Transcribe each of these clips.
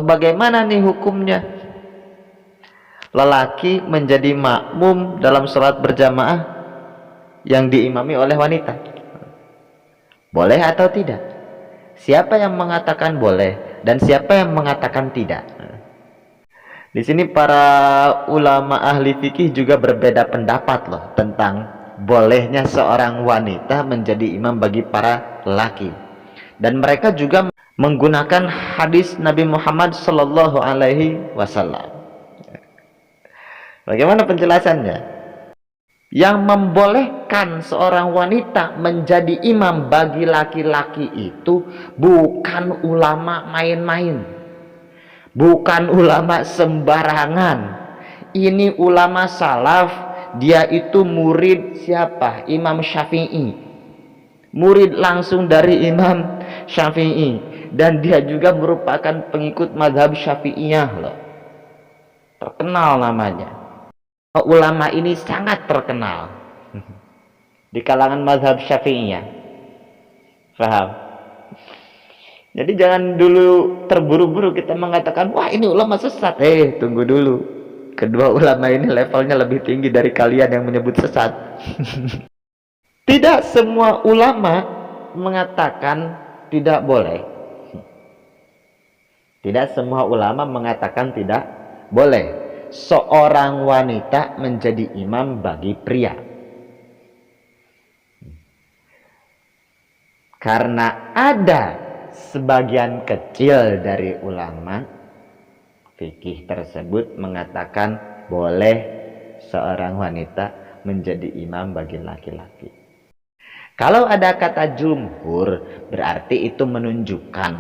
Oh, bagaimana nih hukumnya? Lelaki menjadi makmum dalam sholat berjamaah yang diimami oleh wanita. Boleh atau tidak? Siapa yang mengatakan boleh dan siapa yang mengatakan tidak? Di sini para ulama ahli fikih juga berbeda pendapat loh tentang bolehnya seorang wanita menjadi imam bagi para lelaki. Dan mereka juga menggunakan hadis Nabi Muhammad Sallallahu Alaihi Wasallam. Bagaimana penjelasannya? Yang membolehkan seorang wanita menjadi imam bagi laki-laki itu bukan ulama main-main, bukan ulama sembarangan. Ini ulama salaf. Dia itu murid siapa? Imam Syafi'i, murid langsung dari Imam Syafi'i, dan dia juga merupakan pengikut mazhab Syafi'iyah loh. Terkenal namanya. Ulama ini sangat terkenal di kalangan mazhab Syafi'iyah. Paham? Jadi jangan dulu terburu-buru kita mengatakan, wah ini ulama sesat. Tunggu dulu. Kedua ulama ini levelnya lebih tinggi dari kalian yang menyebut sesat. Tidak semua ulama mengatakan tidak boleh. Tidak semua ulama mengatakan tidak boleh seorang wanita menjadi imam bagi pria. Karena ada sebagian kecil dari ulama fikih tersebut mengatakan boleh seorang wanita menjadi imam bagi laki-laki. Kalau ada kata jumhur, berarti itu menunjukkan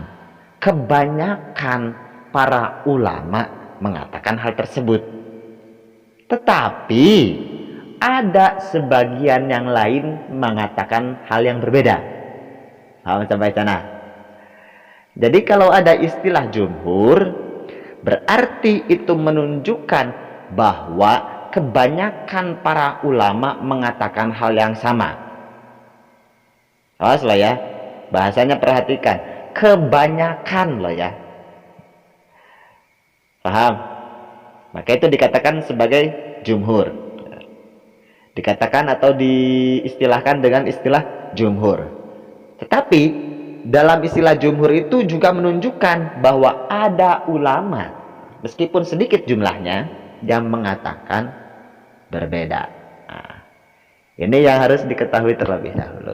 kebanyakan para ulama mengatakan hal tersebut. Tetapi ada sebagian yang lain mengatakan hal yang berbeda. Paham sampai sana? Jadi kalau ada istilah jumhur, berarti itu menunjukkan bahwa kebanyakan para ulama mengatakan hal yang sama. Awas loh ya, bahasanya perhatikan, kebanyakan loh ya. Paham? Maka itu dikatakan sebagai jumhur. Dikatakan atau diistilahkan dengan istilah jumhur. Tetapi dalam istilah jumhur itu juga menunjukkan bahwa ada ulama, meskipun sedikit jumlahnya, yang mengatakan berbeda. Nah, ini yang harus diketahui terlebih dahulu.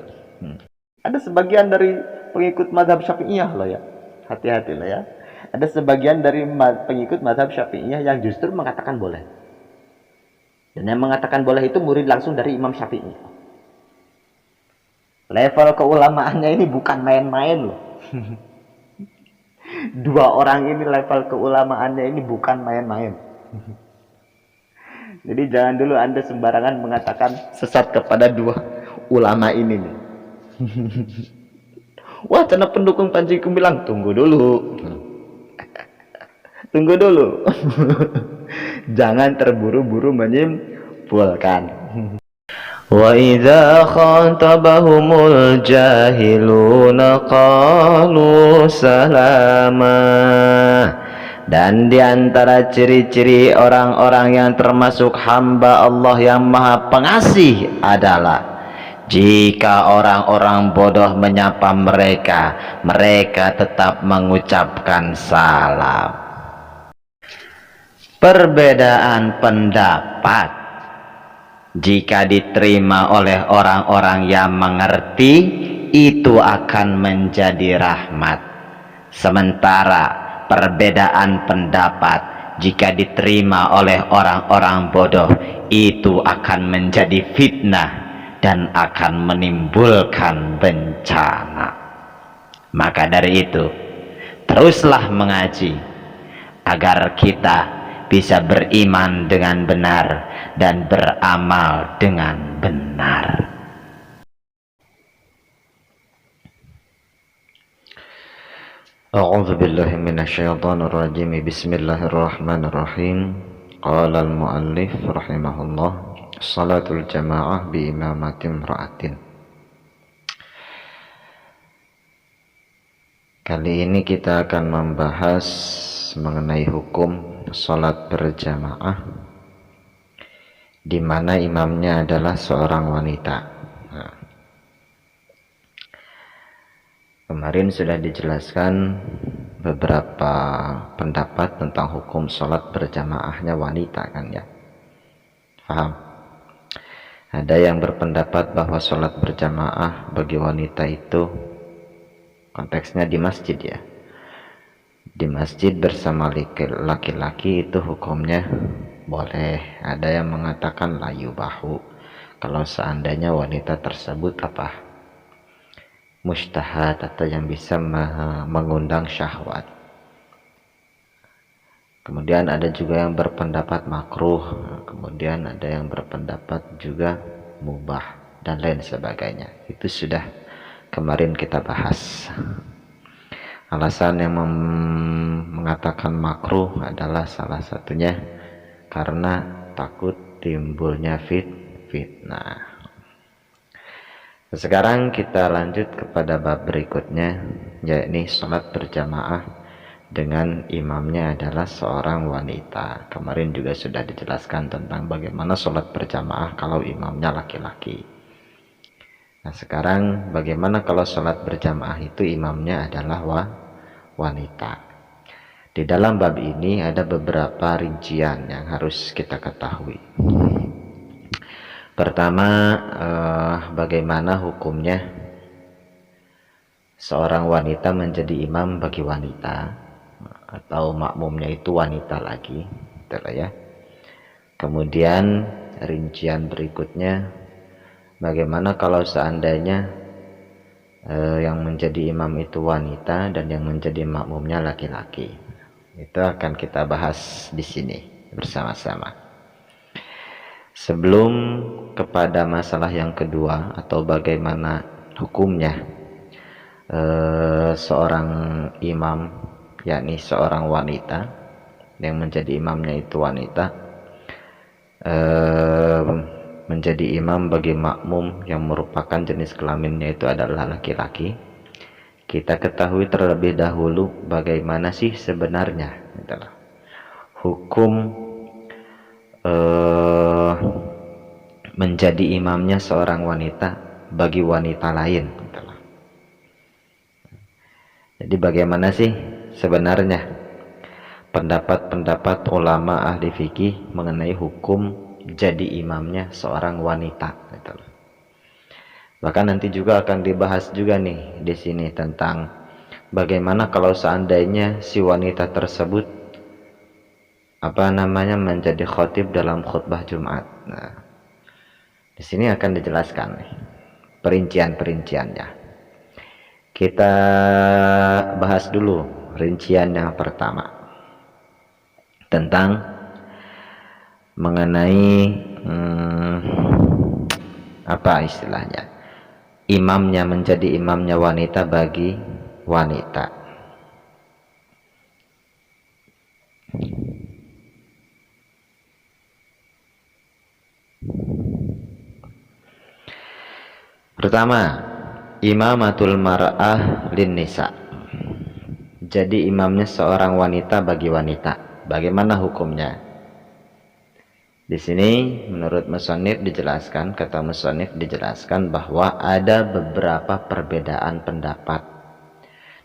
Ada sebagian dari pengikut mazhab Syafi'iyah loh ya. Hati-hati loh ya. Ada sebagian dari pengikut mazhab Syafi'iyah yang justru mengatakan boleh. Dan yang mengatakan boleh itu murid langsung dari Imam Syafi'i. Level keulamaannya ini bukan main-main loh. Dua orang ini level keulamaannya ini bukan main-main. Jadi jangan dulu Anda sembarangan mengatakan sesat kepada dua ulama ini nih. Wah, cina pendukung Panji Gumilang, tunggu dulu. Tunggu dulu. Jangan terburu-buru menyimpulkan. Wa idza khatabahumul jahiluna qalu salama. Dan di antara ciri-ciri orang-orang yang termasuk hamba Allah yang Maha Pengasih adalah jika orang-orang bodoh menyapa mereka, mereka tetap mengucapkan salam. Perbedaan pendapat jika diterima oleh orang-orang yang mengerti, itu akan menjadi rahmat. Sementara perbedaan pendapat jika diterima oleh orang-orang bodoh, itu akan menjadi fitnah dan akan menimbulkan bencana. Maka dari itu, teruslah mengaji agar kita bisa beriman dengan benar dan beramal dengan benar. A'udzu billahi minasyaitonir rajim. Bismillahirrahmanirrahim. Qala al-muallif rahimahullah, salatul jamaah bi imamati imra'atin. Kali ini kita akan membahas mengenai hukum sholat berjamaah di mana imamnya adalah seorang wanita. Nah, kemarin sudah dijelaskan beberapa pendapat tentang hukum sholat berjamaahnya wanita kan ya. Paham? Ada yang berpendapat bahwa sholat berjamaah bagi wanita itu konteksnya di masjid ya. Di masjid bersama laki-laki itu hukumnya boleh. Ada yang mengatakan layu bahu kalau seandainya wanita tersebut mustahad atau yang bisa mengundang syahwat. Kemudian ada juga yang berpendapat makruh, kemudian ada yang berpendapat juga mubah dan lain sebagainya. Itu sudah kemarin kita bahas. Alasan yang mengatakan makruh adalah salah satunya karena takut timbulnya fitnah. Sekarang kita lanjut kepada bab berikutnya, yakni sholat berjamaah dengan imamnya adalah seorang wanita. Kemarin juga sudah dijelaskan tentang bagaimana sholat berjamaah kalau imamnya laki-laki. Nah sekarang bagaimana kalau sholat berjamaah itu imamnya adalah wanita. Di dalam bab ini ada beberapa rincian yang harus kita ketahui. Pertama, bagaimana hukumnya seorang wanita menjadi imam bagi wanita atau makmumnya itu wanita lagi, gitu ya. Kemudian rincian berikutnya, bagaimana kalau seandainya yang menjadi imam itu wanita dan yang menjadi makmumnya laki-laki. Itu akan kita bahas di sini bersama-sama. Sebelum kepada masalah yang kedua atau bagaimana hukumnya seorang imam, yakni seorang wanita yang menjadi imamnya itu wanita, menjadi imam bagi makmum yang merupakan jenis kelaminnya itu adalah laki-laki. Kita ketahui terlebih dahulu bagaimana sih sebenarnya hukum menjadi imamnya seorang wanita bagi wanita lain. Jadi bagaimana sih sebenarnya pendapat-pendapat ulama ahli fikih mengenai hukum jadi imamnya seorang wanita. Bahkan nanti juga akan dibahas juga nih di sini tentang bagaimana kalau seandainya si wanita tersebut menjadi khatib dalam khutbah Jumat. Nah, di sini akan dijelaskan nih perincian-perinciannya. Kita bahas dulu rincian yang pertama tentang mengenai istilahnya imamnya menjadi imamnya wanita bagi wanita. Pertama, imamatul mar'ah lin nisa. Jadi imamnya seorang wanita bagi wanita. Bagaimana hukumnya? Di sini menurut musannif dijelaskan, kata musannif dijelaskan bahwa ada beberapa perbedaan pendapat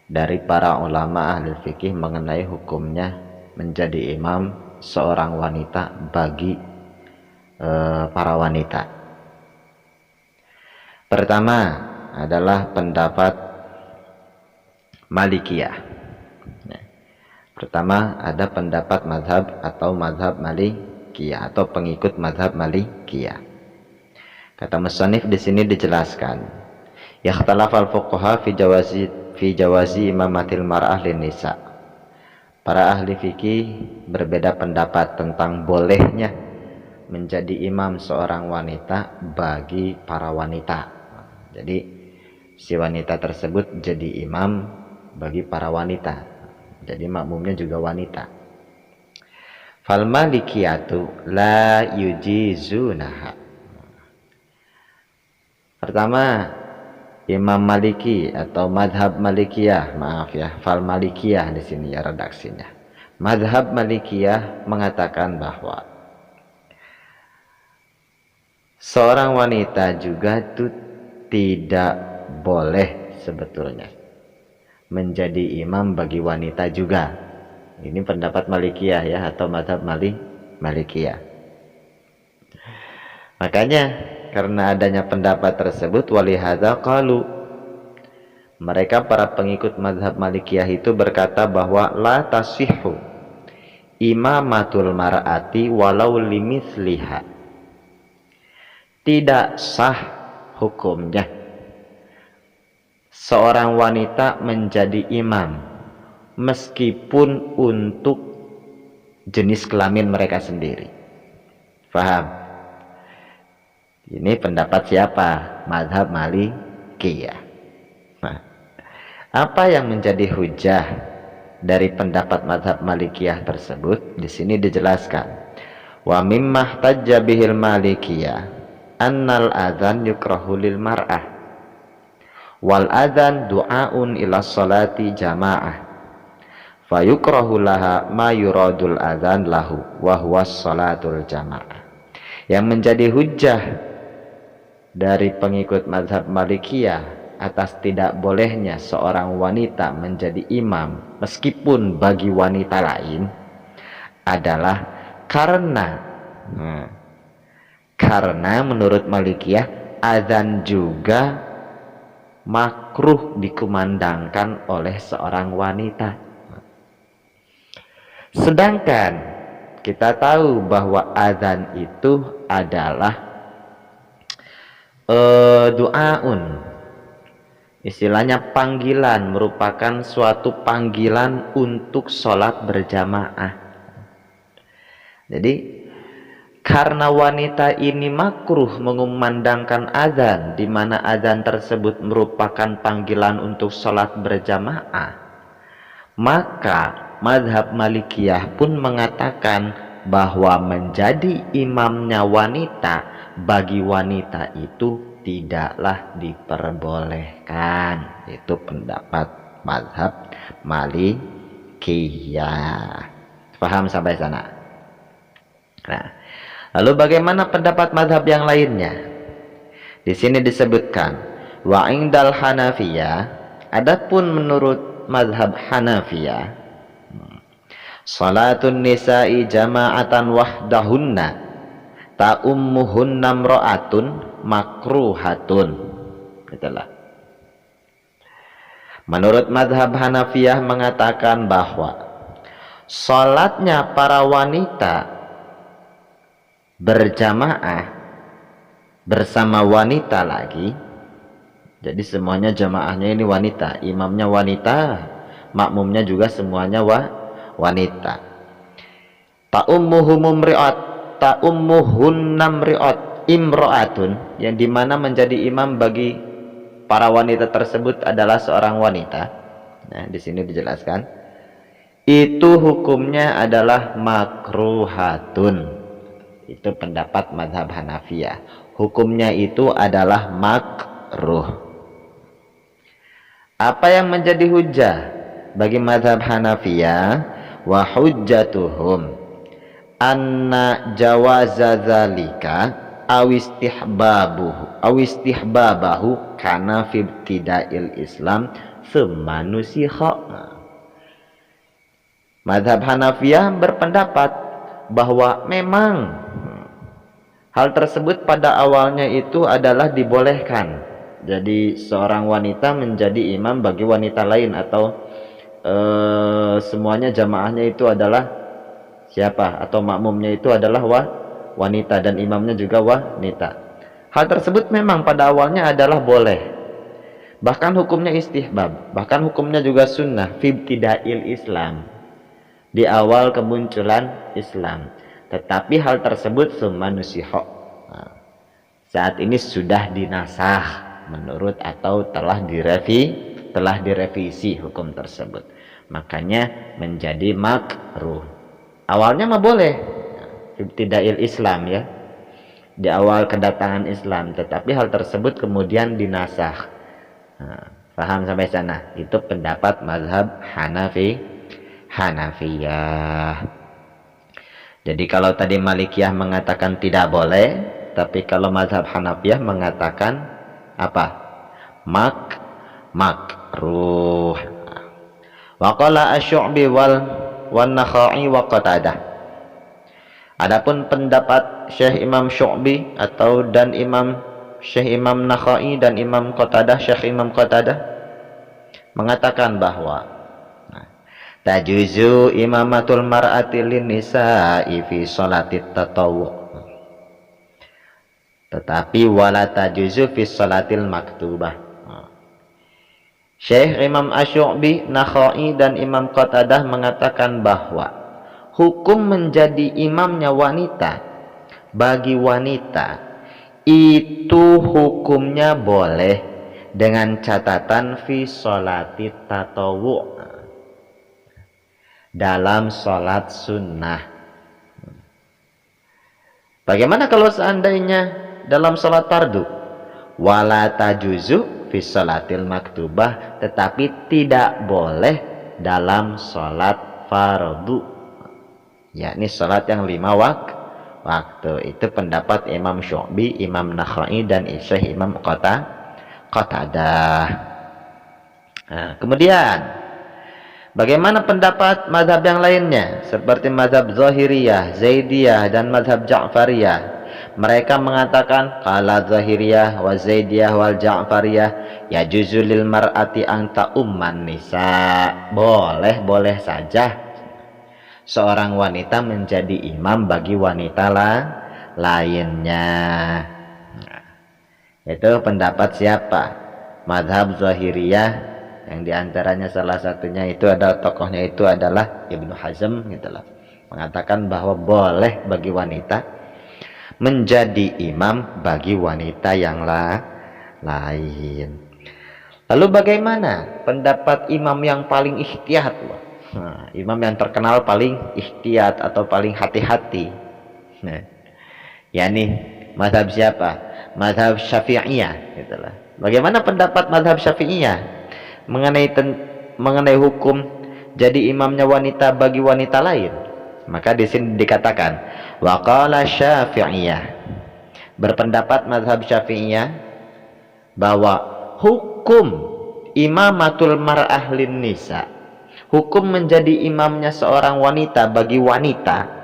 dari para ulama ahli fikih mengenai hukumnya menjadi imam seorang wanita bagi para wanita. Pertama adalah pendapat Malikiyah. Pertama ada pendapat mazhab atau mazhab Malikiyah atau pengikut mazhab Malikiyah. Kata musannif di sini dijelaskan, yakhtalafal fuqaha fi jawazi imamatil mar'ah lin nisa. Para ahli fikih berbeda pendapat tentang bolehnya menjadi imam seorang wanita bagi para wanita. Jadi si wanita tersebut jadi imam bagi para wanita. Jadi makmumnya juga wanita. Fal malikiyatu la yujizunaha. Pertama, Imam Maliki atau madhab Malikiyah, maaf ya, fal Malikiyah di sini ya redaksinya. Mazhab Malikiyah mengatakan bahwa seorang wanita juga itu tidak boleh sebetulnya menjadi imam bagi wanita juga. Ini pendapat Malikiyah ya, atau mazhab Malikiyah. Makanya karena adanya pendapat tersebut, walihadza qalu, mereka para pengikut mazhab Malikiyah itu berkata bahwa la tasihhu imamatul mar'ati walau limithliha. Tidak sah hukumnya seorang wanita menjadi imam meskipun untuk jenis kelamin mereka sendiri. Paham? Ini pendapat siapa? Mazhab Malikiyah. Nah, apa yang menjadi hujah dari pendapat mazhab Malikiyah tersebut? Di sini dijelaskan. Wa mimma ihtajja bihil Malikiyah annal adzan yukrahu lil mar'ah wal adzan du'aun ila sholati jamaah fayukrahu laha ma yuradul adzan lahu wa huwa sholatul jamaah. Yang menjadi hujjah dari pengikut mazhab Malikiyah atas tidak bolehnya seorang wanita menjadi imam meskipun bagi wanita lain adalah karena menurut Malikiyah azan juga makruh dikumandangkan oleh seorang wanita. Sedangkan kita tahu bahwa azan itu adalah du'aun, istilahnya panggilan, merupakan suatu panggilan untuk sholat berjamaah. Jadi karena wanita ini makruh mengumandangkan azan, di mana azan tersebut merupakan panggilan untuk sholat berjamaah, maka mazhab Malikiyah pun mengatakan bahwa menjadi imamnya wanita bagi wanita itu tidaklah diperbolehkan. Itu pendapat mazhab Malikiyah. Paham sampai sana? Nah, lalu bagaimana pendapat mazhab yang lainnya? Di sini disebutkan wa indal Hanafiyah, adapun menurut mazhab Hanafiyah, salatun nisa'i jama'atan wahdahunna ta'ummuhunna mra'atun makruhatun. Itulah. Menurut mazhab Hanafiyah mengatakan bahwa salatnya para wanita berjamaah bersama wanita lagi, jadi semuanya jamaahnya ini wanita, imamnya wanita, makmumnya juga semuanya wanita. Ta'ummuhunna imra'atun, yang dimana menjadi imam bagi para wanita tersebut adalah seorang wanita. Nah, di sini dijelaskan itu hukumnya adalah makruhatun. Itu pendapat mazhab Hanafiyah. Hukumnya itu adalah makruh. Apa yang menjadi hujah bagi mazhab Hanafiyah? Wa hujjatuhum anna jawaza dzalika awistihbabahu kana fi ibtida'il Islam tsumma nusikha. Mazhab Hanafiyah berpendapat bahwa memang hal tersebut pada awalnya itu adalah dibolehkan. Jadi seorang wanita menjadi imam bagi wanita lain, atau semuanya jamaahnya itu adalah siapa, atau makmumnya itu adalah wanita dan imamnya juga wanita. Hal tersebut memang pada awalnya adalah boleh, bahkan hukumnya istihbab, bahkan hukumnya juga sunnah fi ibtidail Islam, di awal kemunculan Islam. Tetapi hal tersebut summa nusikha, saat ini sudah dinasah menurut, atau telah direvisi hukum tersebut, makanya menjadi makruh. Awalnya mah boleh, ibtidail Islam ya, di awal kedatangan Islam, tetapi hal tersebut kemudian dinasah. Paham sampai sana? Itu pendapat mazhab Hanafiyah. Jadi kalau tadi Malikiyah mengatakan tidak boleh, tapi kalau mazhab Hanafiyah mengatakan apa? Makruh. Wa qala Asy-Syu'bi wan Nakhai wa Qatadah. Adapun pendapat Syekh Imam Syu'bi dan Syekh Imam Nakhai dan Imam Qatadah, Syekh Imam Qatadah mengatakan bahwa tajuzu imamatul mar'ati lin nisa'i fi sholatit tatawwu, tetapi wala tajuzu fi sholatil maktubah. Syekh Imam Asy-Syu'bi, Nakhai dan Imam Qatadah mengatakan bahwa hukum menjadi imamnya wanita bagi wanita itu hukumnya boleh dengan catatan fi sholati tatawwu, dalam sholat sunnah. Bagaimana kalau seandainya dalam sholat fardu? Wala tajuzu fi sholatil maktubah, tetapi tidak boleh dalam sholat fardu, yakni sholat yang 5 waktu. Itu pendapat Imam Syu'bi, Imam Nakhai dan Syekh Imam Qatadah. Nah, kemudian bagaimana pendapat mazhab yang lainnya seperti mazhab Zahiriyah, Zaidiyah dan mazhab Ja'fariyah? Mereka mengatakan qala Zahiriyah wa Zaidiyah wal Ja'fariyah yajuzu lil mar'ati an ta'umman nisa. Boleh saja seorang wanita menjadi imam bagi wanita lainnya. Itu pendapat siapa? Mazhab Zahiriyah, yang diantaranya salah satunya itu adalah tokohnya itu adalah Ibnu Hazm gitulah, mengatakan bahwa boleh bagi wanita menjadi imam bagi wanita yang lain. Lalu bagaimana pendapat imam yang paling ihtiyat? Imam yang terkenal paling ihtiyat atau paling hati-hati. yakni mazhab siapa? Mazhab Syafi'iyah gitulah. Bagaimana pendapat mazhab Syafi'iyah mengenai hukum jadi imamnya wanita bagi wanita lain? Maka di sini dikatakan wa qala Syafi'iyah, berpendapat mazhab Syafi'iyah bahwa hukum imamatul mar'ah lin nisa, hukum menjadi imamnya seorang wanita bagi wanita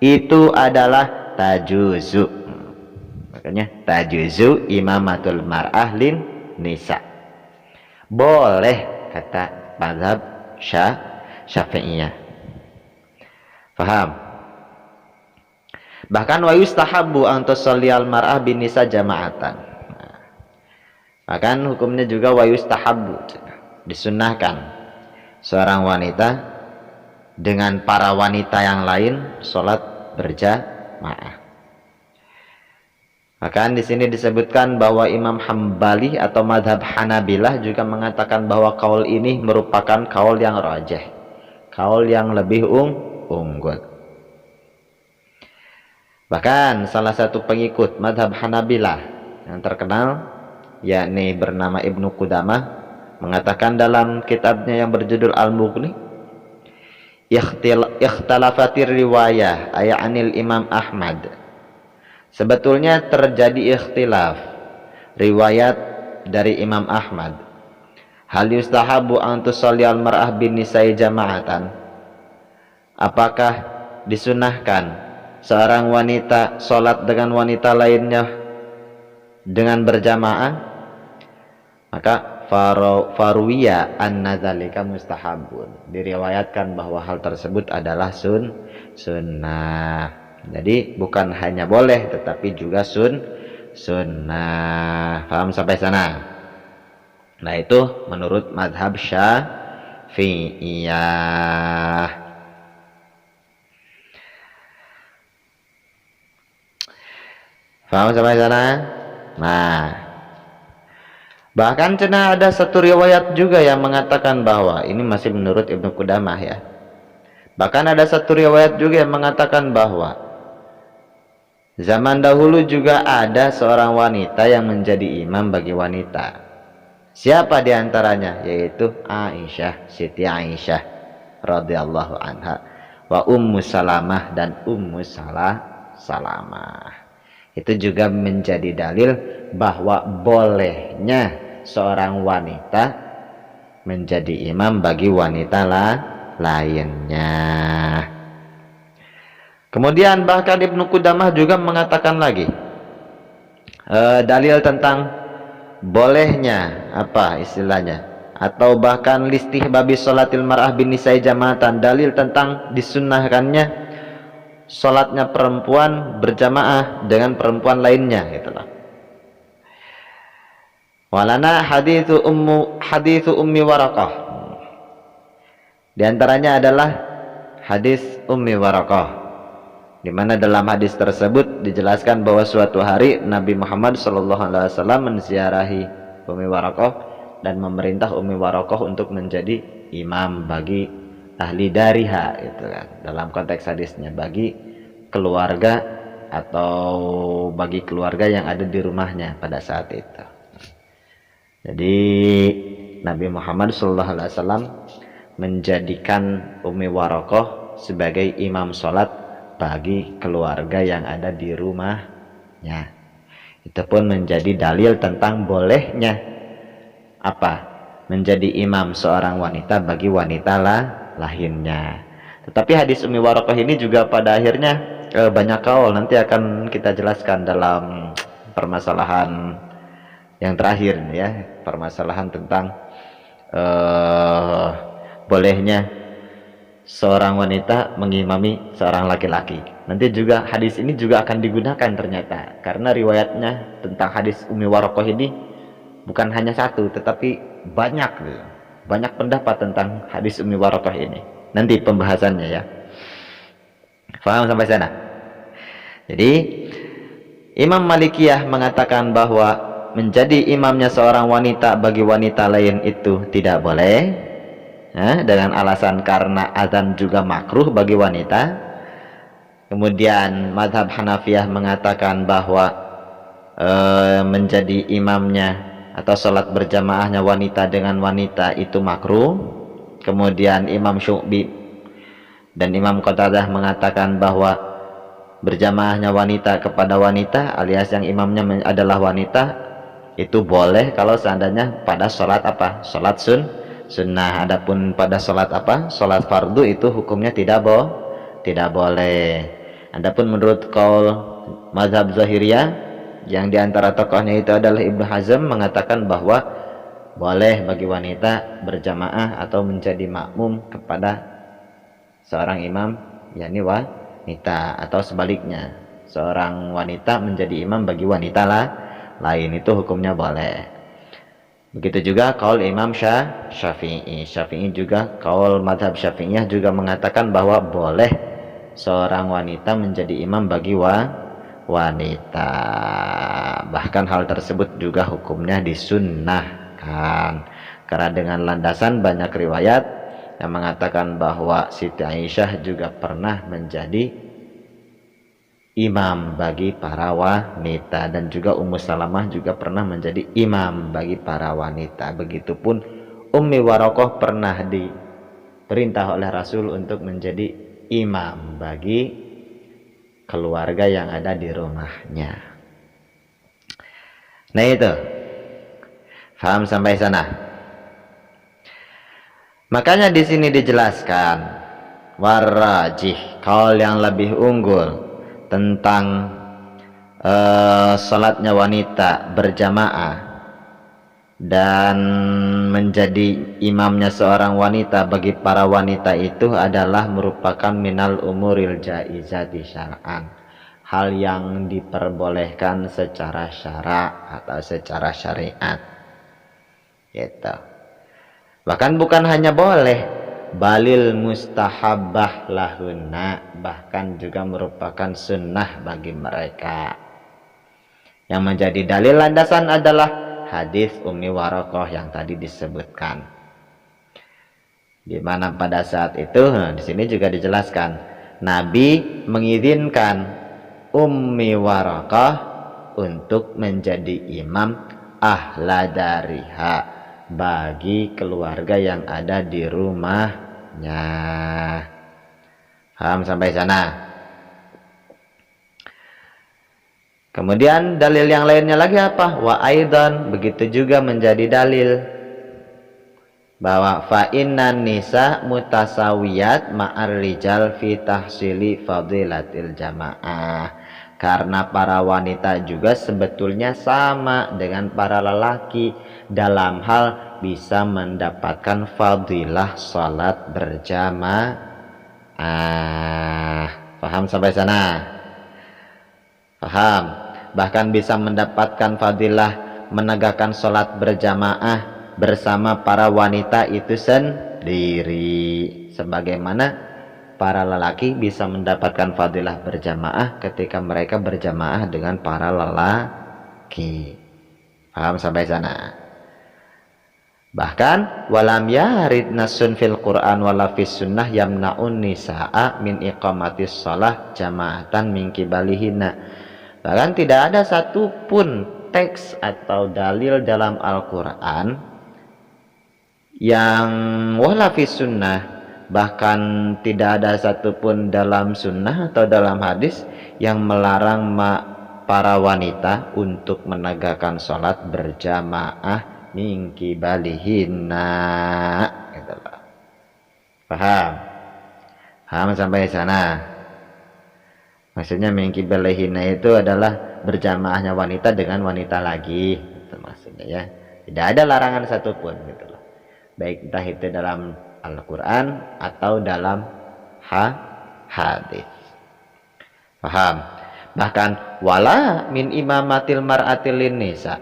itu adalah tajuzu. Makanya tajuzu imamatul mar'ah lin nisa, boleh kata mazhab Syafi'iyah. Paham? Bahkan wa yustahabbu an tusalliyal mar'ah bin nisa jama'atan. Bahkan hukumnya juga wa yustahabbu, disunnahkan seorang wanita dengan para wanita yang lain sholat berjamaah. Bahkan di sini disebutkan bahwa Imam Hambali atau mazhab Hanabilah juga mengatakan bahwa kaul ini merupakan kaul yang rajih, kaul yang lebih unggul. Bahkan salah satu pengikut mazhab Hanabilah yang terkenal, yakni bernama Ibnu Qudamah, mengatakan dalam kitabnya yang berjudul Al-Mughni, ikhtalafatir riwayah anil Imam Ahmad, sebetulnya terjadi ikhtilaf riwayat dari Imam Ahmad, hal yustahabu an tusalliyal mar'ah bin nisa'i jama'atan, apakah disunahkan seorang wanita sholat dengan wanita lainnya dengan berjamaah? Maka faruwiya anna dzalika mustahabun, diriwayatkan bahwa hal tersebut adalah sunnah. Jadi bukan hanya boleh tetapi juga sunnah. Paham sampai sana? Nah, itu menurut mazhab Syafi'iyah. Paham sampai sana? Nah, bahkan cenah ada satu riwayat juga yang mengatakan bahwa ini masih menurut Ibnu Qudamah ya. Bahkan ada satu riwayat juga yang mengatakan bahwa zaman dahulu juga ada seorang wanita yang menjadi imam bagi wanita. Siapa diantaranya? Yaitu Aisyah, Siti Aisyah. radhiyallahu anha, wa Ummu Salamah dan Ummu Salamah. Itu juga menjadi dalil bahwa bolehnya seorang wanita menjadi imam bagi wanita lainnya. Kemudian bahkan Ibnu Qudamah juga mengatakan lagi dalil tentang bolehnya apa istilahnya, atau bahkan listih babi sholatil mar'ah bin nisai jama'atan, dalil tentang disunnahkannya sholatnya perempuan berjamaah dengan perempuan lainnya gitu loh. Walana hadithu ummi Waraqah, di antaranya adalah hadis Ummi Waraqah, di mana dalam hadis tersebut dijelaskan bahwa suatu hari Nabi Muhammad SAW menziarahi Ummi Waraqah dan memerintah Ummi Waraqah untuk menjadi imam bagi ahli dariha, itu kan dalam konteks hadisnya, bagi keluarga atau bagi keluarga yang ada di rumahnya pada saat itu. Jadi Nabi Muhammad SAW menjadikan Ummi Waraqah sebagai imam sholat bagi keluarga yang ada di rumahnya. Itu pun menjadi dalil tentang bolehnya apa, menjadi imam seorang wanita bagi wanita lainnya. Tetapi hadis Ummi Waraqah ini juga pada akhirnya banyak kaul, nanti akan kita jelaskan dalam permasalahan yang terakhir ya, permasalahan tentang bolehnya seorang wanita mengimami seorang laki-laki. Nanti juga hadis ini juga akan digunakan ternyata, karena riwayatnya tentang hadis Ummi Waraqah ini bukan hanya satu, tetapi banyak pendapat tentang hadis Ummi Waraqah ini. Nanti pembahasannya ya. Paham sampai sana? Jadi Imam Malikiyah mengatakan bahwa menjadi imamnya seorang wanita bagi wanita lain itu tidak boleh, dengan alasan karena azan juga makruh bagi wanita. Kemudian mazhab Hanafiyah mengatakan bahwa menjadi imamnya atau sholat berjamaahnya wanita dengan wanita itu makruh. Kemudian Imam Syu'bi dan Imam Qatadah mengatakan bahwa berjamaahnya wanita kepada wanita alias yang imamnya adalah wanita itu boleh kalau seandainya pada sholat apa, sholat sunnah. Adapun pada sholat apa, sholat fardu itu hukumnya tidak boleh. Adapun menurut qaul mazhab Zahiriyah yang diantara tokohnya itu adalah Ibnu Hazm mengatakan bahwa boleh bagi wanita berjamaah atau menjadi makmum kepada seorang imam, yakni wanita, atau sebaliknya seorang wanita menjadi imam bagi wanita lain, itu hukumnya boleh. Begitu juga kaul Imam Syafi'i juga, kaul madhab Syafi'iyah juga mengatakan bahwa boleh seorang wanita menjadi imam bagi wanita. Bahkan hal tersebut juga hukumnya disunnahkan, karena dengan landasan banyak riwayat yang mengatakan bahwa Siti Aisyah juga pernah menjadi imam bagi para wanita, dan juga Ummu Salamah juga pernah menjadi imam bagi para wanita. Begitupun Ummi Waraqah pernah diperintah oleh Rasul untuk menjadi imam bagi keluarga yang ada di rumahnya. Nah itu, paham sampai sana? Makanya di sini dijelaskan warajih, kaul yang lebih unggul tentang sholatnya wanita berjamaah dan menjadi imamnya seorang wanita bagi para wanita itu adalah merupakan minal umuril jaizati syar'an, hal yang diperbolehkan secara syara atau secara syariat gitu. Bahkan bukan hanya boleh, balil mustahabah lahunna, bahkan juga merupakan sunnah bagi mereka. Yang menjadi dalil landasan adalah hadis Ummi Waraqah yang tadi disebutkan, di mana pada saat itu di sini juga dijelaskan Nabi mengizinkan Ummi Waraqah untuk menjadi imam ahla dariha bagi keluarga yang ada di rumah jamaahnya. Paham sampai sana? Kemudian dalil yang lainnya lagi apa? Wa aidan, begitu juga menjadi dalil bahwa fa innan nisa mutasawiyat ma'ar rijal fi tahsili fadilatil jamaah. Karena para wanita juga sebetulnya sama dengan para lelaki dalam hal bisa mendapatkan fadilah salat berjamaah. Paham sampai sana? Paham? Bahkan bisa mendapatkan fadilah menegakkan sholat berjamaah bersama para wanita itu sendiri, sebagaimana para lelaki bisa mendapatkan fadilah berjamaah ketika mereka berjamaah dengan para lelaki. Paham sampai sana? Bahkan walam yarid nasun fil Quran wala fis sunnah yamna'un nisa'a min iqamatis shalah jama'atan min kibalihina. Bahkan tidak ada satupun teks atau dalil dalam Al-Quran yang wala fis sunnah, bahkan tidak ada satupun dalam sunnah atau dalam hadis yang melarang para wanita untuk menegakkan sholat berjamaah mingki balihinna, gitu loh. Paham? Paham sampai sana? Maksudnya mingki balihinna itu adalah berjamaahnya wanita dengan wanita lagi, itu maksudnya ya. Tidak ada larangan satupun, gitu loh. Baik entah itu dalam Al-Quran atau dalam hadis. Paham? Bahkan wala min imamatil mar'atil nisa.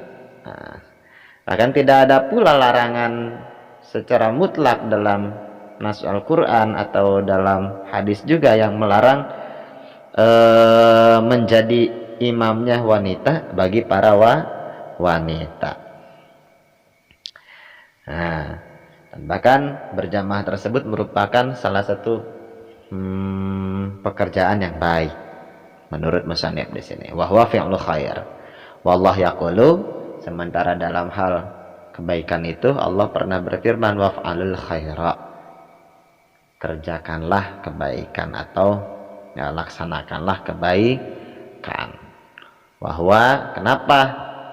Bahkan tidak ada pula larangan secara mutlak dalam nas Al-Quran atau dalam hadis juga yang melarang menjadi imamnya wanita bagi para wanita. Nah, dan bahkan berjamaah tersebut merupakan salah satu pekerjaan yang baik menurut musannif di sini. Wa huwa fi'lu khair. Wallahu yaqulu, sementara dalam hal kebaikan itu Allah pernah berfirman waf'alul khaira, kerjakanlah kebaikan atau ya, laksanakanlah kebaikan. Wahwa, kenapa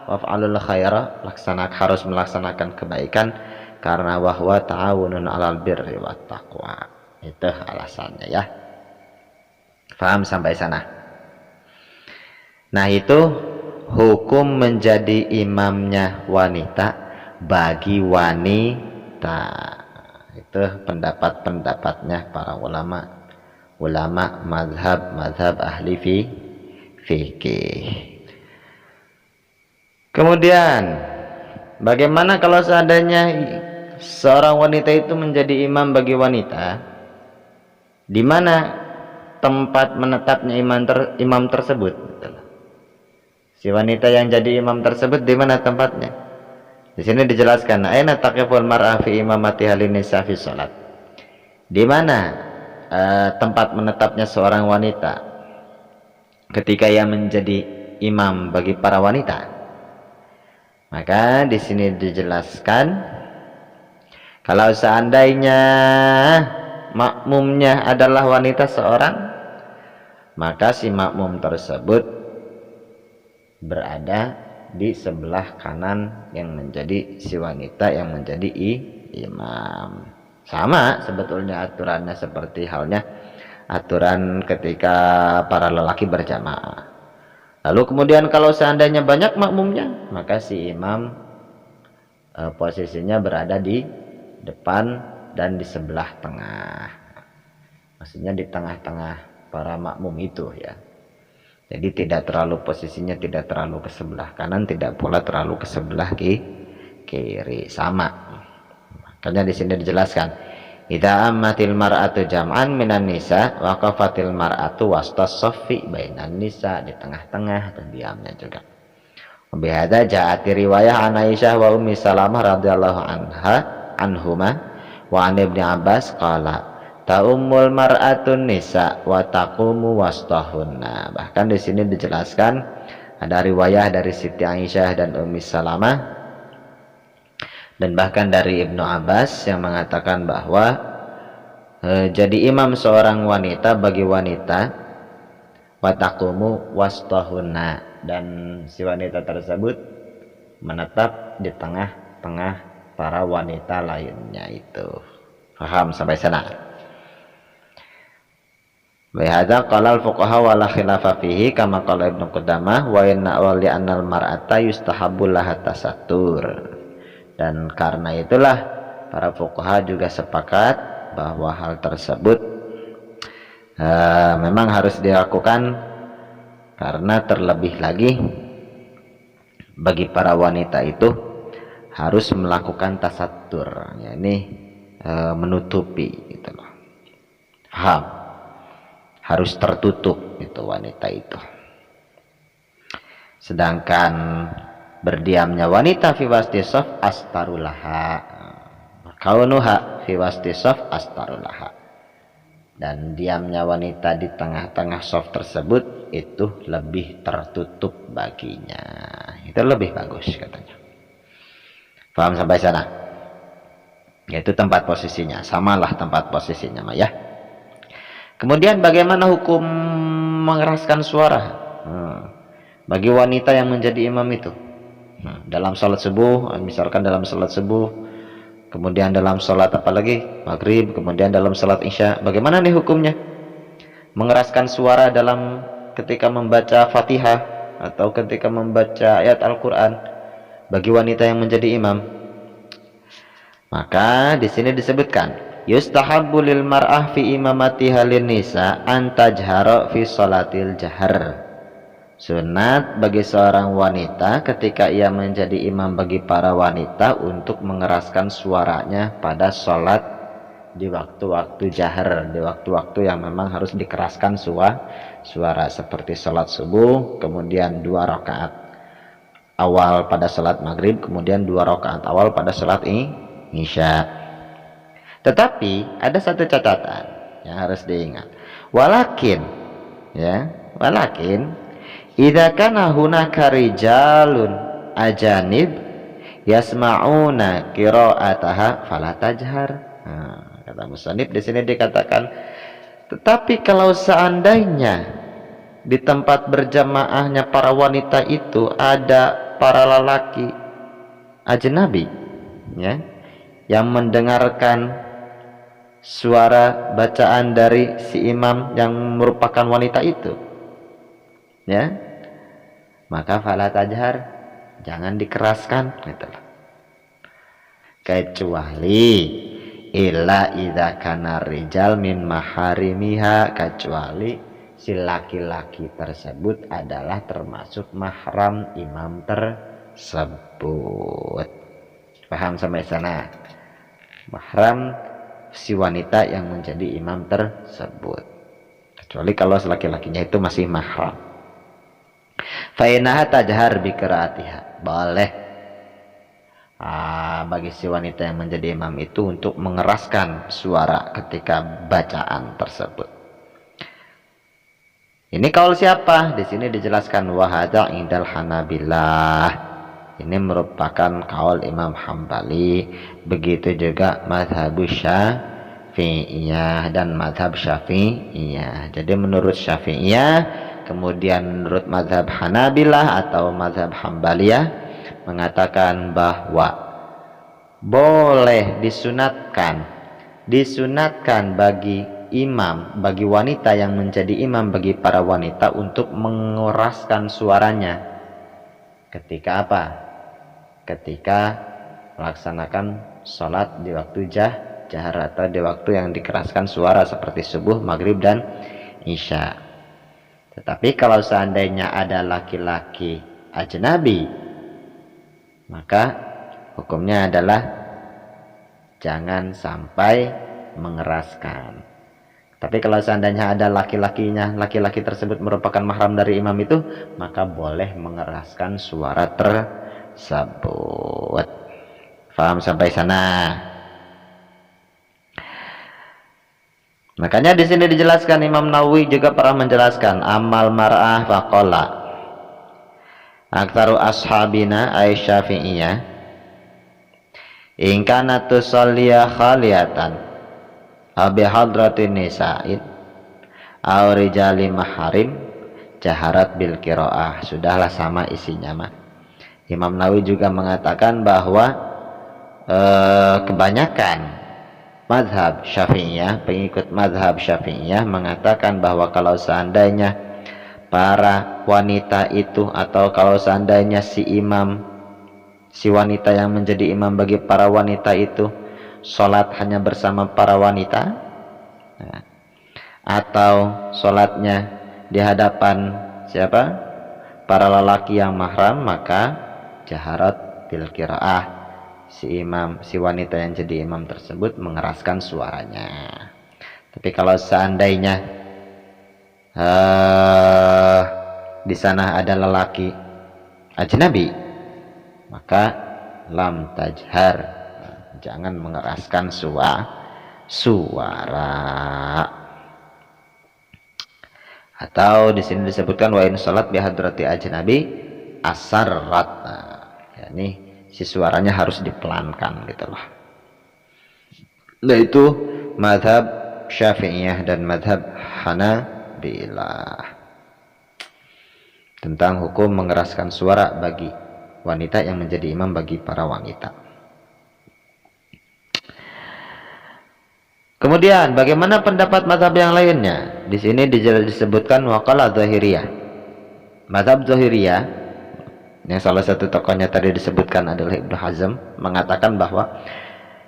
waf'alul khaira, harus melaksanakan kebaikan? Karena wahwa ta'awunun 'alal birri wat taqwa. Itu alasannya ya. Paham sampai sana? Nah, itu hukum menjadi imamnya wanita bagi wanita. Itu pendapat-pendapatnya para ulama mazhab ahli fikih. Kemudian bagaimana kalau seandainya seorang wanita itu menjadi imam bagi wanita? Di mana tempat menetapnya imam tersebut? Si wanita yang jadi imam tersebut di mana tempatnya? Di sini dijelaskan, aina taqiful mar'ah fi imamati halin nisa fi shalat. Di mana tempat menetapnya seorang wanita ketika ia menjadi imam bagi para wanita? Maka di sini dijelaskan, kalau seandainya makmumnya adalah wanita seorang, maka si makmum tersebut berada di sebelah kanan yang menjadi si wanita yang menjadi imam. Sama sebetulnya aturannya seperti halnya aturan ketika para lelaki berjamaah. Lalu kemudian kalau seandainya banyak makmumnya, maka si imam posisinya berada di depan dan di sebelah tengah. Maksudnya di tengah-tengah para makmum itu ya. Jadi posisinya tidak terlalu ke sebelah kanan, tidak pula terlalu ke sebelah kiri, sama. Makanya di sini dijelaskan, idza ammatil mar'atu jam'an minan nisa waqafatil mar'atu wastas saffi bainan nisa, di tengah-tengah dan diamnya juga. Bihadza ja'at riwayah an Aisyah wa Ummi Salamah radhiyallahu anhuma wa an Ibnu Abbas qala ta'ummul mar'atun nisa wa taqumu wastahunna. Bahkan di sini dijelaskan ada riwayah dari Siti Aisyah dan Ummi Salamah dan bahkan dari Ibnu Abbas yang mengatakan bahwa jadi imam seorang wanita bagi wanita, watakumu wastahunna, dan si wanita tersebut menetap di tengah-tengah para wanita lainnya itu. Paham sampai sana? Wahada qala al-fuqaha wa la khilafa fihi kama qala Ibnu Qudamah wa inna wali annal mar'ata yustahabbu laha tasattur. Dan karena itulah para fuqaha juga sepakat bahwa hal tersebut memang harus dilakukan, karena terlebih lagi bagi para wanita itu harus melakukan tasattur, yakni menutupi gitu loh. Paham? Harus tertutup itu wanita itu. Sedangkan berdiamnya wanita fi wastisaf astarulaha, kaunuha fi wastisaf astarulaha, dan diamnya wanita di tengah-tengah saf tersebut itu lebih tertutup baginya, itu lebih bagus katanya. Paham sampai sana? Yaitu tempat posisinya, samalah tempat posisinya mah ya. Kemudian bagaimana hukum mengeraskan suara bagi wanita yang menjadi imam itu? Dalam sholat subuh, misalkan dalam sholat subuh, kemudian dalam sholat apalagi maghrib, kemudian dalam sholat isya, bagaimana nih hukumnya? Mengeraskan suara dalam ketika membaca Fatihah atau ketika membaca ayat Al-Quran bagi wanita yang menjadi imam. Maka di sini disebutkan, yustahabbu lil mar'ah fi imamatiha lin nisa an tajhara fi sholatil jahar. Sunat bagi seorang wanita ketika ia menjadi imam bagi para wanita untuk mengeraskan suaranya pada sholat di waktu-waktu jahar, di waktu-waktu yang memang harus dikeraskan suara seperti sholat subuh, kemudian 2 rakaat awal pada sholat maghrib, kemudian 2 rakaat awal pada sholat isya. Tetapi ada satu catatan yang harus diingat. Walakin idza kana hunaka rijalun ajanib yasma'una qira'ataha fala tajhar. Kata musannif di sini dikatakan, tetapi kalau seandainya di tempat berjamaahnya para wanita itu ada para lelaki ajnabi, ya, yang mendengarkan suara bacaan dari si imam yang merupakan wanita itu, ya, maka fala tajhar, jangan dikeraskan gitu. Kecuali illa idza kana rijal min maharimiha, kecuali si laki-laki tersebut adalah termasuk mahram imam tersebut. Paham sampai sana? Mahram si wanita yang menjadi imam tersebut, kecuali kalau laki-lakinya itu masih mahram. Fa innaha tajhar bi qiraatiha, boleh bagi si wanita yang menjadi imam itu untuk mengeraskan suara ketika bacaan tersebut. Ini kaul siapa? Di sini dijelaskan wahada indal Hanabilah. Ini merupakan kaul Imam Hambali, begitu juga mazhab Syafi'iyah dan mazhab Syafi'iyah. Jadi menurut Syafi'iyah, kemudian menurut mazhab Hanabilah atau mazhab Hambaliyah mengatakan bahwa boleh disunatkan bagi imam, bagi wanita yang menjadi imam bagi para wanita untuk mengeraskan suaranya ketika apa? Ketika melaksanakan sholat di waktu jahar atau di waktu yang dikeraskan suara seperti subuh, maghrib, dan isya. Tetapi kalau seandainya ada laki-laki ajnabi, maka hukumnya adalah jangan sampai mengeraskan. Tapi kalau seandainya ada laki-lakinya, laki-laki tersebut merupakan mahram dari imam itu, maka boleh mengeraskan suara tersebut. Paham sampai sana? Makanya di sini dijelaskan, Imam Nawawi juga pernah menjelaskan amal mar'ah faqala aktsaru ashabina Aisyafiyah in kana tusalliya khaliyatan abi hadratin nisa'in aw rijali maharim jaharat bil qiraah. Sudahlah sama isinya mah. Imam Nawawi juga mengatakan bahwa kebanyakan mazhab Syafi'iyah, pengikut mazhab Syafi'iyah mengatakan bahwa kalau seandainya para wanita itu, atau kalau seandainya si wanita yang menjadi imam bagi para wanita itu sholat hanya bersama para wanita, nah, atau sholatnya di hadapan siapa? Para lelaki yang mahram, maka jaharat bil qiraah, si wanita yang jadi imam tersebut mengeraskan suaranya. Tapi kalau seandainya di sana ada lelaki ajnabi, maka lam tajhar, jangan mengeraskan suara. Atau di sini disebutkan wa in salat bi hadrati ajnabi asarrat, yakni si suaranya harus dipelankan gitu loh. Nah itu mazhab Syafi'iyah dan mazhab Hanabilah tentang hukum mengeraskan suara bagi wanita yang menjadi imam bagi para wanita. Kemudian bagaimana pendapat mazhab yang lainnya? Di sini disebutkan waqala Zahiriyah. Mazhab Zahiriyah yang salah satu tokohnya tadi disebutkan adalah Ibnu Hazm, mengatakan bahwa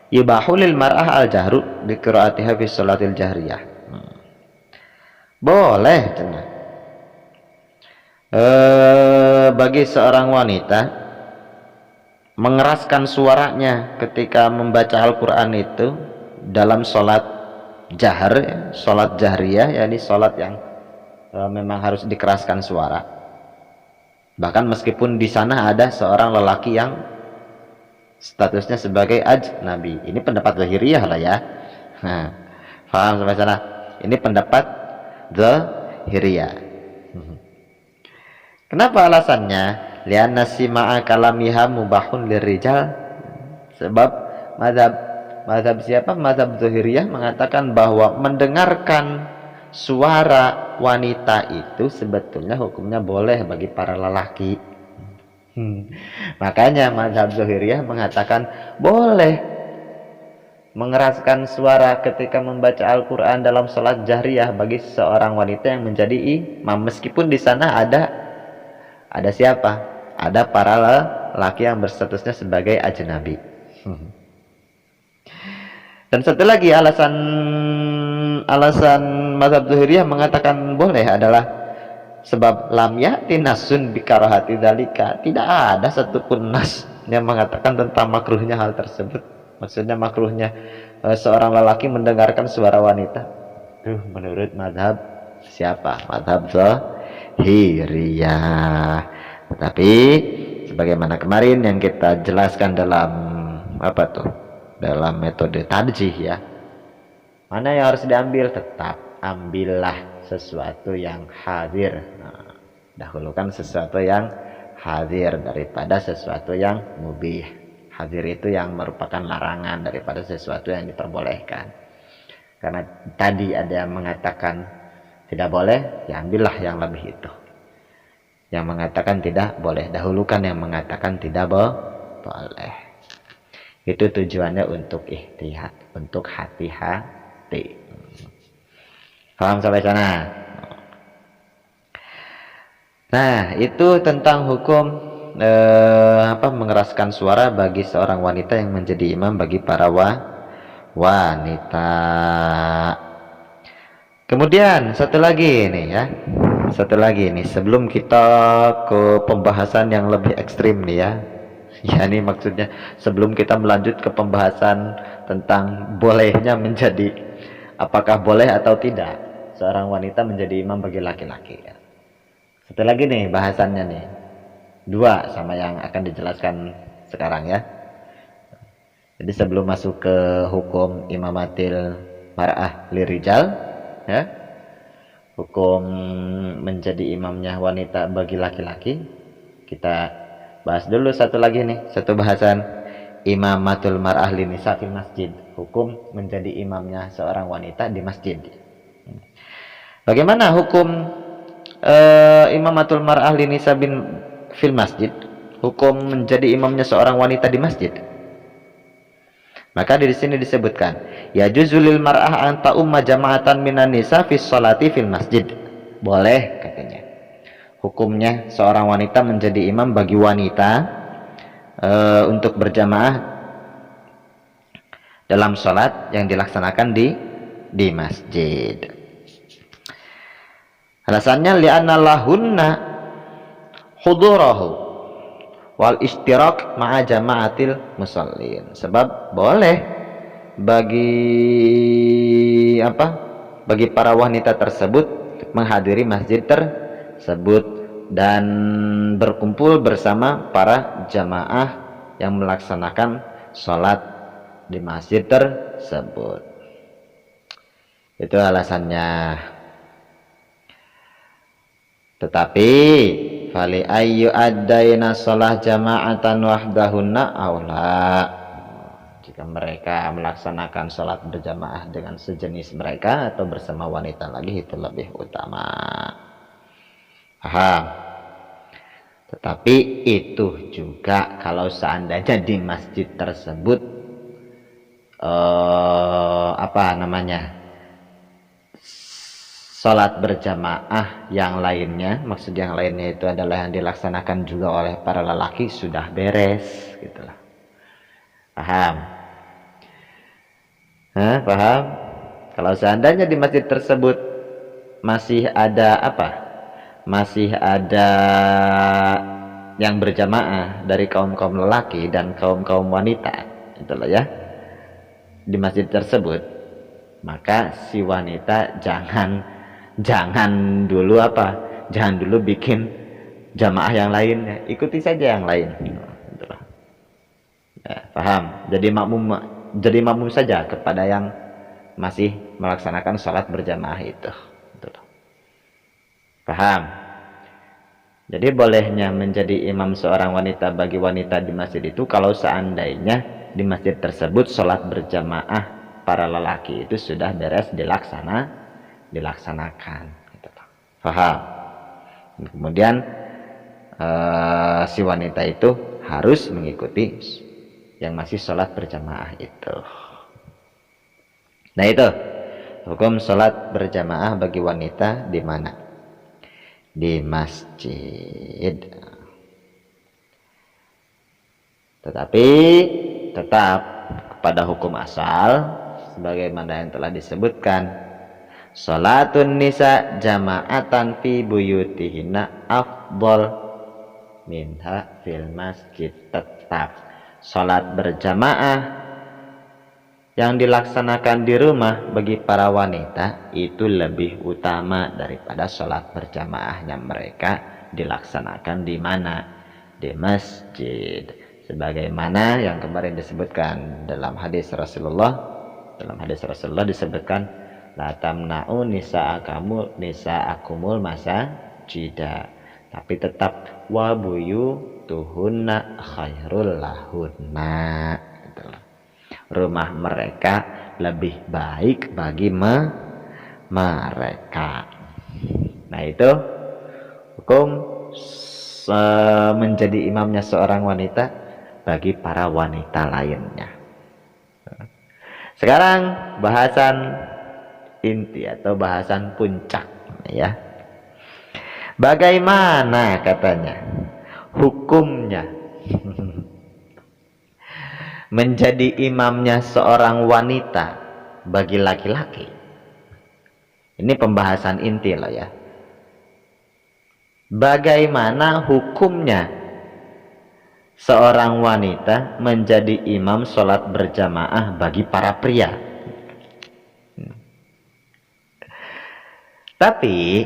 yubahu lil mar'ah al jahru bi qiraatiha fi sholatil jahriyah. Boleh bagi seorang wanita mengeraskan suaranya ketika membaca Al-Qur'an itu dalam sholat jahar, sholat jahriyah, yakni sholat yang memang harus dikeraskan suara. Bahkan meskipun di sana ada seorang lelaki yang statusnya sebagai ajnabi. Ini pendapat Zahiriyah lah ya. Nah, paham sampai sana? Ini pendapat Zahiriyah. Kenapa alasannya? Lianna sima'a kalamiha mubahun lirijal. Sebab mazhab siapa? Mazhab Zahiriyah mengatakan bahwa mendengarkan suara wanita itu sebetulnya hukumnya boleh bagi para lelaki. Makanya mazhab Zahiriyah mengatakan boleh mengeraskan suara ketika membaca Al-Quran dalam sholat jahriyah bagi seorang wanita yang menjadi imam, meskipun di sana ada siapa? Ada para lelaki yang berstatusnya sebagai ajnabi. Dan satu lagi alasan mazhab Zuhuriyah mengatakan boleh adalah sebab lam ya'ti nasun bikarahati dzalika. Tidak ada satupun nas yang mengatakan tentang makruhnya hal tersebut. Maksudnya makruhnya seorang lelaki mendengarkan suara wanita. Menurut mazhab siapa? Mazhab Zuhuriyah. Tetapi sebagaimana kemarin yang kita jelaskan dalam dalam metode tarjih ya, mana yang harus diambil? Tetap ambillah sesuatu yang hadir. Dahulukan sesuatu yang hadir daripada sesuatu yang mubih. Hadir itu yang merupakan larangan daripada sesuatu yang diperbolehkan. Karena tadi ada yang mengatakan tidak boleh, ya ambillah yang lebih itu. Yang mengatakan tidak boleh, dahulukan yang mengatakan tidak boleh. Itu tujuannya untuk ihtiyat, untuk hati-hati. Paham sampai sana? Nah, itu tentang hukum mengeraskan suara bagi seorang wanita yang menjadi imam bagi para wanita. Kemudian satu lagi nih ya. Satu lagi nih sebelum kita ke pembahasan yang lebih ekstrim nih ya. Ya ini maksudnya sebelum kita melanjut ke pembahasan tentang bolehnya menjadi, apakah boleh atau tidak seorang wanita menjadi imam bagi laki-laki ya. Satu lagi nih bahasannya nih, dua sama yang akan dijelaskan sekarang ya. Jadi sebelum masuk ke hukum imamatil mar'ah lirijal ya, hukum menjadi imamnya wanita bagi laki-laki, kita bahas dulu satu lagi nih, satu bahasan imamatul mar'ah linisa fil masjid. hukum menjadi imamnya seorang wanita di masjid. Bagaimana hukum imamatul mar'ah li nisabin fil masjid? Hukum menjadi imamnya seorang wanita di masjid. Maka di sini disebutkan, ya juzulil mar'ah an ta'umma jama'atan minan nisa fi sholati fil masjid. Boleh katanya. Hukumnya seorang wanita menjadi imam bagi wanita untuk berjamaah dalam sholat yang dilaksanakan di masjid. Alasannya li'anna lahunna hudurahu wal istirak ma'a jama'atil musallin. Sebab boleh bagi bagi para wanita tersebut menghadiri masjid tersebut dan berkumpul bersama para jamaah yang melaksanakan sholat di masjid tersebut. Itu alasannya. Tetapi fali ayyu addaina shalah jama'atan wahdahunna aula. Jika mereka melaksanakan sholat berjamaah dengan sejenis mereka atau bersama wanita lagi, itu lebih utama. Paham? Tetapi itu juga kalau seandainya di masjid tersebut sholat berjamaah yang lainnya, maksud yang lainnya itu adalah yang dilaksanakan juga oleh para lelaki, sudah beres gitulah. Paham? Paham? Kalau seandainya di masjid tersebut masih ada masih ada yang berjamaah dari kaum-kaum lelaki dan kaum-kaum wanita, itulah ya, di masjid tersebut, maka si wanita jangan dulu bikin jamaah yang lain, ikuti saja yang lain. Ya, paham? Jadi makmum saja kepada yang masih melaksanakan sholat berjamaah itu. Paham? Jadi bolehnya menjadi imam seorang wanita bagi wanita di masjid itu kalau seandainya di masjid tersebut sholat berjamaah para lelaki itu sudah beres dilaksanakan. Paham? Kemudian si wanita itu harus mengikuti yang masih sholat berjamaah itu. Nah itu hukum sholat berjamaah bagi wanita di mana? Di masjid. Tetapi tetap kepada hukum asal sebagaimana yang telah disebutkan, sholatun nisa jama'atan fi buyutihinna afdol minha fil masjid. Tetap sholat berjamaah yang dilaksanakan di rumah bagi para wanita itu lebih utama daripada sholat berjamaahnya mereka dilaksanakan di mana? Di masjid. Sebagaimana yang kemarin disebutkan dalam hadis Rasulullah. Dalam hadis Rasulullah disebutkan, la tamna'u nisa'akumul masajida. Tapi tetap wa buyutuhunna khairul lahunna. Rumah mereka lebih baik bagi mereka. Nah itu hukum menjadi imamnya seorang wanita bagi para wanita lainnya. Sekarang bahasan inti atau bahasan puncak ya. Bagaimana katanya hukumnya menjadi imamnya seorang wanita bagi laki-laki? Ini pembahasan inti loh ya. Bagaimana hukumnya seorang wanita menjadi imam sholat berjamaah bagi para pria? Tapi